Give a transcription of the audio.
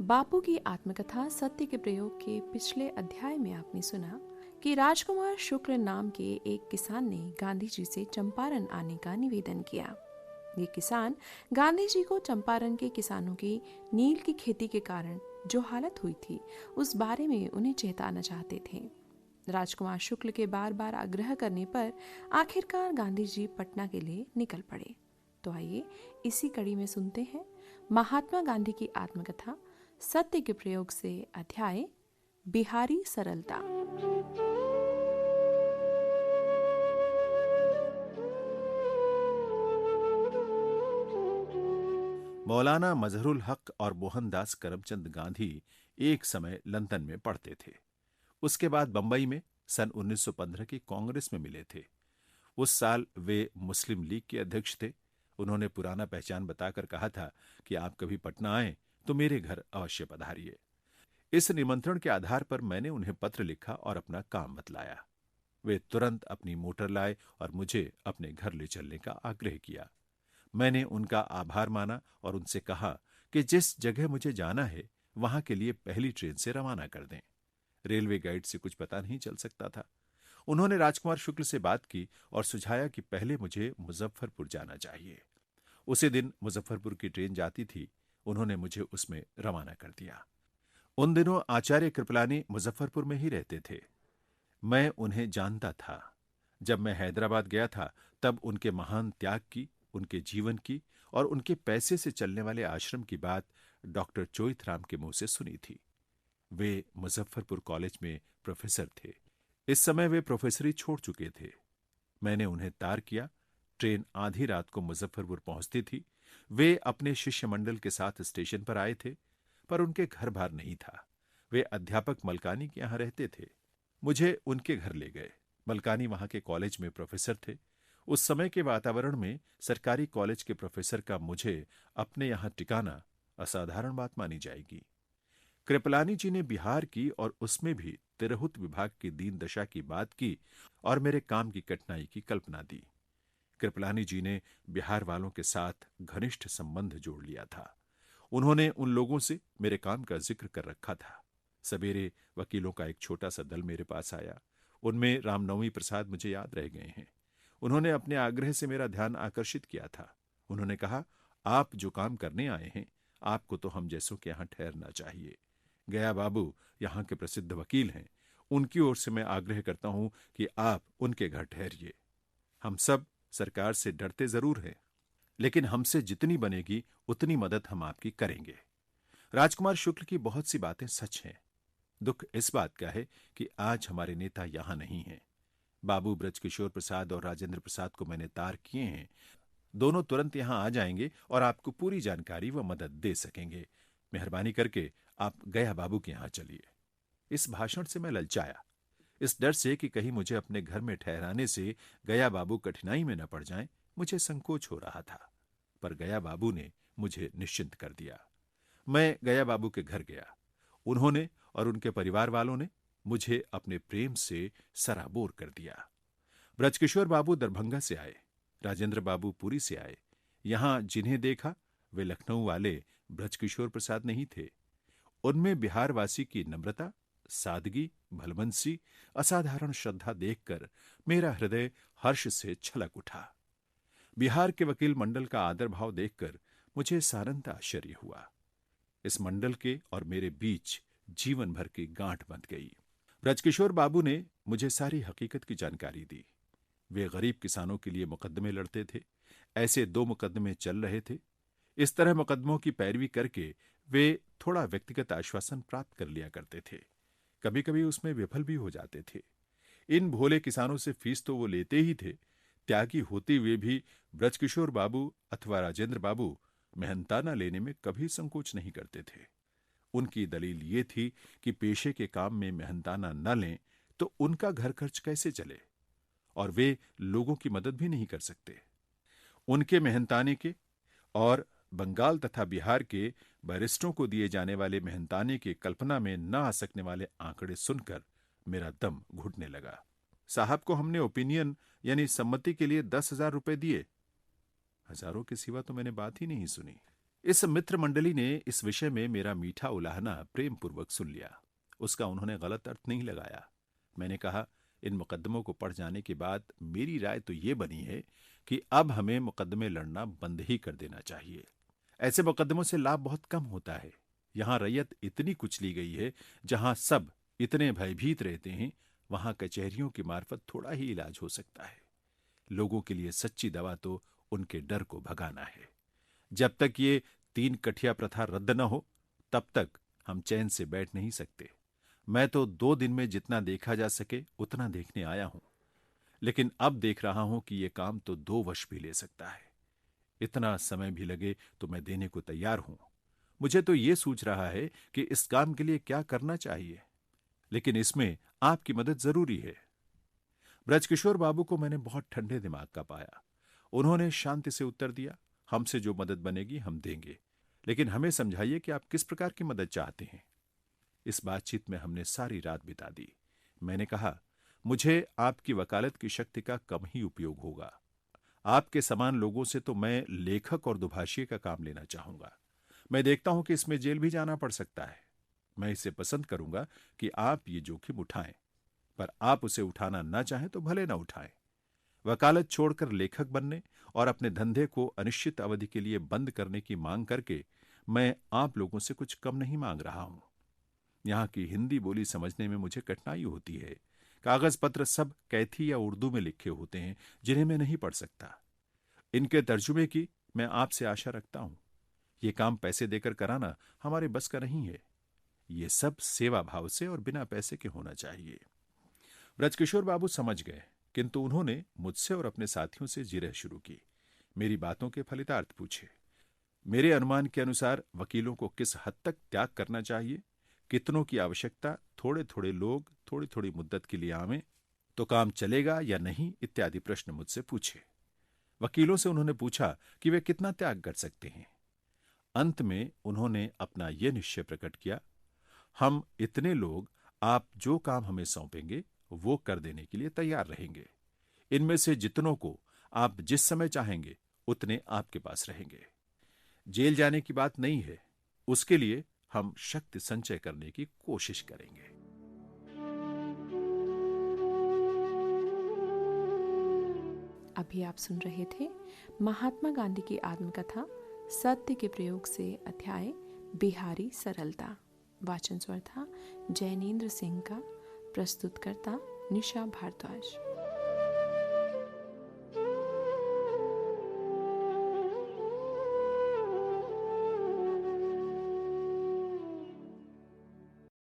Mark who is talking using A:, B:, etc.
A: बापू की आत्मकथा सत्य के प्रयोग के पिछले अध्याय में आपने सुना कि राजकुमार शुक्ल नाम के एक किसान ने गांधी जी से चंपारण आने का निवेदन किया। ये किसान गांधी जी को चंपारण के किसानों की नील की खेती के कारण जो हालत हुई थी उस बारे में उन्हें चेताना चाहते थे। राजकुमार शुक्ल के बार बार आग्रह करने पर आखिरकार गांधी जी पटना के लिए निकल पड़े। तो आइए इसी कड़ी में सुनते हैं महात्मा गांधी की आत्मकथा सत्य के प्रयोग से अध्याय बिहारी सरलता।
B: मौलाना मजहरुल हक और मोहनदास करमचंद गांधी एक समय लंदन में पढ़ते थे। उसके बाद बंबई में सन 1915 की कांग्रेस में मिले थे। उस साल वे मुस्लिम लीग के अध्यक्ष थे। उन्होंने पुराना पहचान बताकर कहा था कि आप कभी पटना आए तो मेरे घर अवश्य पधारिए। इस निमंत्रण के आधार पर मैंने उन्हें पत्र लिखा और अपना काम बतलाया। वे तुरंत अपनी मोटर लाए और मुझे अपने घर ले चलने का आग्रह किया। मैंने उनका आभार माना और उनसे कहा कि जिस जगह मुझे जाना है वहां के लिए पहली ट्रेन से रवाना कर दें। रेलवे गाइड से कुछ पता नहीं चल सकता था। उन्होंने राजकुमार शुक्ल से बात की और सुझाया कि पहले मुझे मुजफ्फरपुर जाना चाहिए। उसी दिन मुजफ्फरपुर की ट्रेन जाती थी। उन्होंने मुझे उसमें रवाना कर दिया। उन दिनों आचार्य कृपलानी मुजफ्फरपुर में ही रहते थे। मैं उन्हें जानता था। जब मैं हैदराबाद गया था तब उनके महान त्याग की, उनके जीवन की और उनके पैसे से चलने वाले आश्रम की बात डॉक्टर चोइथराम के मुंह से सुनी थी। वे मुजफ्फरपुर कॉलेज में प्रोफेसर थे। इस समय वे प्रोफेसरी छोड़ चुके थे। मैंने उन्हें तार किया। ट्रेन आधी रात को मुजफ्फरपुर पहुंचती थी। वे अपने शिष्यमंडल के साथ स्टेशन पर आए थे, पर उनके घर बार नहीं था। वे अध्यापक मलकानी के यहां रहते थे। मुझे उनके घर ले गए। मलकानी वहां के कॉलेज में प्रोफेसर थे। उस समय के वातावरण में सरकारी कॉलेज के प्रोफेसर का मुझे अपने यहां टिकाना असाधारण बात मानी जाएगी। कृपलानी जी ने बिहार की और उसमें भी तिरहुत विभाग की दीन दशा की बात की और मेरे काम की कठिनाई की कल्पना दी। कृपलानी जी ने बिहार वालों के साथ घनिष्ठ संबंध जोड़ लिया था। उन्होंने उन लोगों से मेरे काम का जिक्र कर रखा था। सवेरे वकीलों का एक छोटा सा दल मेरे पास आया। उनमें रामनवमी प्रसाद मुझे याद रह गए हैं। उन्होंने अपने आग्रह से मेरा ध्यान आकर्षित किया था। उन्होंने कहा, आप जो काम करने आए हैं, आपको तो हम जैसों के यहां ठहरना चाहिए। गया बाबू यहां के प्रसिद्ध वकील हैं। उनकी ओर से मैं आग्रह करता हूं कि आप उनके घर ठहरिए। हम सब सरकार से डरते जरूर हैं, लेकिन हमसे जितनी बनेगी उतनी मदद हम आपकी करेंगे। राजकुमार शुक्ल की बहुत सी बातें सच हैं। दुख इस बात का है कि आज हमारे नेता यहां नहीं हैं। बाबू ब्रजकिशोर प्रसाद और राजेंद्र प्रसाद को मैंने तार किए हैं। दोनों तुरंत यहां आ जाएंगे और आपको पूरी जानकारी व मदद दे सकेंगे। मेहरबानी करके आप गया बाबू के यहां चलिए। इस भाषण से मैं ललचाया। इस डर से कि कहीं मुझे अपने घर में ठहराने से गया बाबू कठिनाई में न पड़ जाएं, मुझे संकोच हो रहा था। पर गया बाबू ने मुझे निश्चिंत कर दिया। मैं गया बाबू के घर गया। उन्होंने और उनके परिवार वालों ने मुझे अपने प्रेम से सराबोर कर दिया। ब्रजकिशोर बाबू दरभंगा से आए। राजेंद्र बाबू पुरी से आए। यहां जिन्हें देखा वे लखनऊ वाले ब्रजकिशोर प्रसाद नहीं थे। उनमें बिहारवासी की नम्रता, सादगी, भलमनसी, असाधारण श्रद्धा देखकर मेरा हृदय हर्ष से छलक उठा। बिहार के वकील मंडल का आदर भाव देखकर मुझे सारंत आश्चर्य हुआ। इस मंडल के और मेरे बीच जीवन भर की गांठ बंध गई। ब्रजकिशोर बाबू ने मुझे सारी हकीकत की जानकारी दी। वे गरीब किसानों के लिए मुकदमे लड़ते थे। ऐसे 2 मुकदमे चल रहे थे। इस तरह मुकदमों की पैरवी करके वे थोड़ा व्यक्तिगत आश्वासन प्राप्त कर लिया करते थे। कभी कभी उसमें विफल भी हो जाते थे। इन भोले किसानों से फीस तो वो लेते ही थे। त्यागी होते हुए भी ब्रजकिशोर बाबू अथवा राजेंद्र बाबू मेहनताना लेने में कभी संकोच नहीं करते थे। उनकी दलील ये थी कि पेशे के काम में मेहनताना न लें तो उनका घर खर्च कैसे चले, और वे लोगों की मदद भी नहीं कर सकते। उनके मेहनताने के और बंगाल तथा बिहार के बैरिस्टरों को दिए जाने वाले मेहनताने की कल्पना में न आ सकने वाले आंकड़े सुनकर मेरा दम घुटने लगा। साहब को हमने ओपिनियन यानी सम्मति के लिए 10,000 रुपए दिए। हजारों के सिवा तो मैंने बात ही नहीं सुनी। इस मित्र मंडली ने इस विषय में मेरा मीठा उलाहना प्रेम पूर्वक सुन लिया। उसका उन्होंने गलत अर्थ नहीं लगाया। मैंने कहा, इन मुकदमों को पढ़ जाने के बाद मेरी राय तो ये बनी है कि अब हमें मुकदमे लड़ना बंद ही कर देना चाहिए। ऐसे मुकदमों से लाभ बहुत कम होता है। यहां रैयत इतनी कुचली गई है, जहां सब इतने भयभीत रहते हैं, वहां कचहरियों की मार्फत थोड़ा ही इलाज हो सकता है। लोगों के लिए सच्ची दवा तो उनके डर को भगाना है। जब तक ये 3 कठिया प्रथा रद्द न हो, तब तक हम चैन से बैठ नहीं सकते। मैं तो 2 दिन में जितना देखा जा सके उतना देखने आया हूं, लेकिन अब देख रहा हूं कि यह काम तो 2 वर्ष भी ले सकता है। इतना समय भी लगे तो मैं देने को तैयार हूं। मुझे तो यह सूझ रहा है कि इस काम के लिए क्या करना चाहिए, लेकिन इसमें आपकी मदद जरूरी है। ब्रजकिशोर बाबू को मैंने बहुत ठंडे दिमाग का पाया। उन्होंने शांति से उत्तर दिया, हमसे जो मदद बनेगी हम देंगे, लेकिन हमें समझाइए कि आप किस प्रकार की मदद चाहते हैं। इस बातचीत में हमने सारी रात बिता दी। मैंने कहा, मुझे आपकी वकालत की शक्ति का कम ही उपयोग होगा। आपके समान लोगों से तो मैं लेखक और दुभाषी का काम लेना चाहूंगा। मैं देखता हूं कि इसमें जेल भी जाना पड़ सकता है। मैं इसे पसंद करूंगा कि आप ये जोखिम उठाएं, पर आप उसे उठाना ना चाहें तो भले ना उठाएं। वकालत छोड़कर लेखक बनने और अपने धंधे को अनिश्चित अवधि के लिए बंद करने की मांग करके मैं आप लोगों से कुछ कम नहीं मांग रहा हूं। यहां की हिंदी बोली समझने में मुझे कठिनाई होती है। कागज पत्र सब कैथी या उर्दू में लिखे होते हैं, जिन्हें मैं नहीं पढ़ सकता। इनके तर्जुमे की मैं आपसे आशा रखता हूं। ये काम पैसे देकर कराना हमारे बस का नहीं है। ये सब सेवा भाव से और बिना पैसे के होना चाहिए। ब्रजकिशोर बाबू समझ गए, किंतु उन्होंने मुझसे और अपने साथियों से जिरह शुरू की। मेरी बातों के फलितार्थ पूछे। मेरे अनुमान के अनुसार वकीलों को किस हद तक त्याग करना चाहिए, कितनों की आवश्यकता, थोड़े थोड़े लोग थोड़ी थोड़ी मुद्दत के लिए आवें तो काम चलेगा या नहीं, इत्यादि प्रश्न मुझसे पूछे। वकीलों से उन्होंने पूछा कि वे कितना त्याग कर सकते हैं। अंत में उन्होंने अपना यह निश्चय प्रकट किया, हम इतने लोग आप जो काम हमें सौंपेंगे वो कर देने के लिए तैयार रहेंगे। इनमें से जितनों को आप जिस समय चाहेंगे उतने आपके पास रहेंगे। जेल जाने की बात नहीं है, उसके लिए हम शक्ति संचय करने की कोशिश करेंगे।
A: अभी आप सुन रहे थे महात्मा गांधी की आत्मकथा सत्य के प्रयोग से अध्याय बिहारी सरलता। वाचन स्वर था जैनेन्द्र सिंह का। प्रस्तुतकर्ता निशा भारद्वाज।